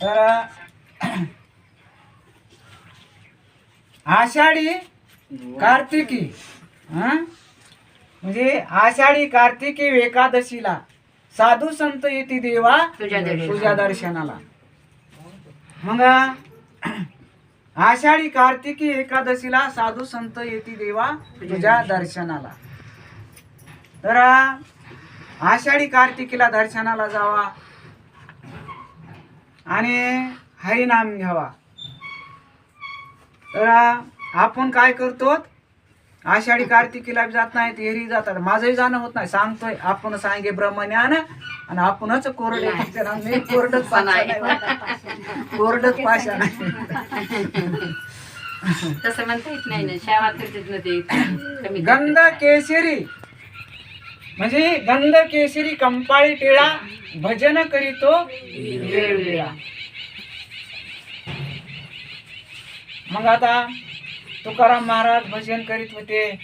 तर आषाढी कार्तिकी म्हणजे आषाढी कार्तिकी एकादशीला साधू संत येती देवा तुझ्या दर्शनाला. मग आषाढी कार्तिकी एकादशीला साधू संत येती देवा तुझ्या दर्शनाला. तर आषाढी कार्तिकीला दर्शनाला जावा आणि हरिनाम घ्यावा. तर आपण काय करतो, आषाढी कार्तिकीला जात नाही, एरी जातात. माझंही जाणं होत नाही, सांगतोय आपण सांगे ब्रह्मज्ञान आणि आपणच कोरडे कोरडच कोरडच पाशा नाही तसं म्हणता येत नाही ना, शावा करतात ना ते कमी. गंध केशरी म्हणजे गंध केशरी कंपाळी टिळा भजन करीतो वेळोवेळा. मग आता तुकाराम महाराज भजन करीत होते,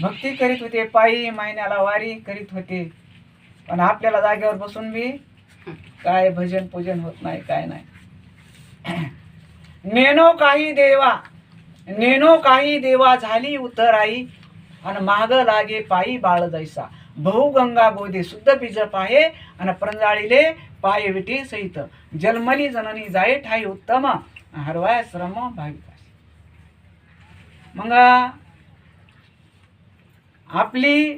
भक्ती करीत होते, पायी महिन्याला वारी करीत होते, पण आपल्याला जागेवर बसून बी काय भजन पूजन होत नाही, काय नाही. नेनो काही देवा झाली उतराई आणि माग लागे पायी बाळ जैसा. बहु गंगा गोदे शुद्ध बीज पाहे आणि प्रंजाळीले पाय विटी सहित. जन्मली जननी जाय ठाई उत्तम हरवाय श्रम भाविकास. मग आपली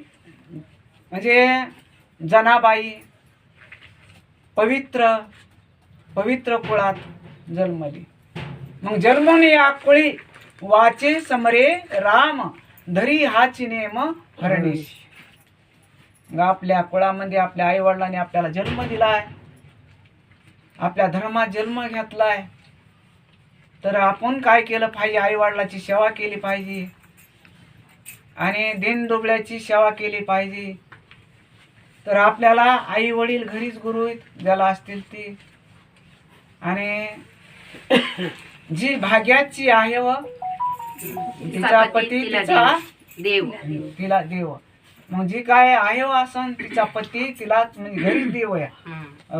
म्हणजे जनाबाई पवित्र कुळात जन्मली. मग जन्मून या कुळी वाचे समरे राम धरी हाची नेम हरणेश. मग आपल्या कुळामध्ये आपल्या आई वडिलांनी आपल्याला जन्म दिलाय, आपल्या धर्मात जन्म घेतलाय, तर आपण काय केलं पाहिजे, आई वडिलाची सेवा केली पाहिजे आणि दीनदुबळ्याची सेवा केली पाहिजे. तर आपल्याला आई वडील घरीच गुरु ज्याला असतील ती, आणि जी भाग्याची आहे व तिचा पती तिचा तिला देव. मग जी काय आहे व असन तिचा पती तिला म्हणजे घरीच देव आहे.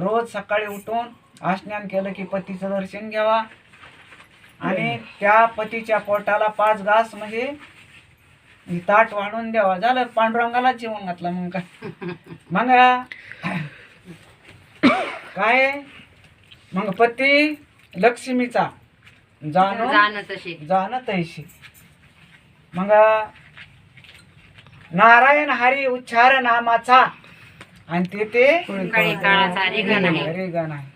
रोज सकाळी उठून स्नान केलं की पतीचं दर्शन घ्यावा आणि त्या पतीच्या पोटाला 5 घास म्हणजे ताट वाढून द्यावा. झालं, पांडुरंगाला जेवण घातलं. मग काय मग काय मग पती लक्ष्मीचा जाण तैशी. मग नारायण हरी उच्चार नामाचा आणि ते हरिगण आहे.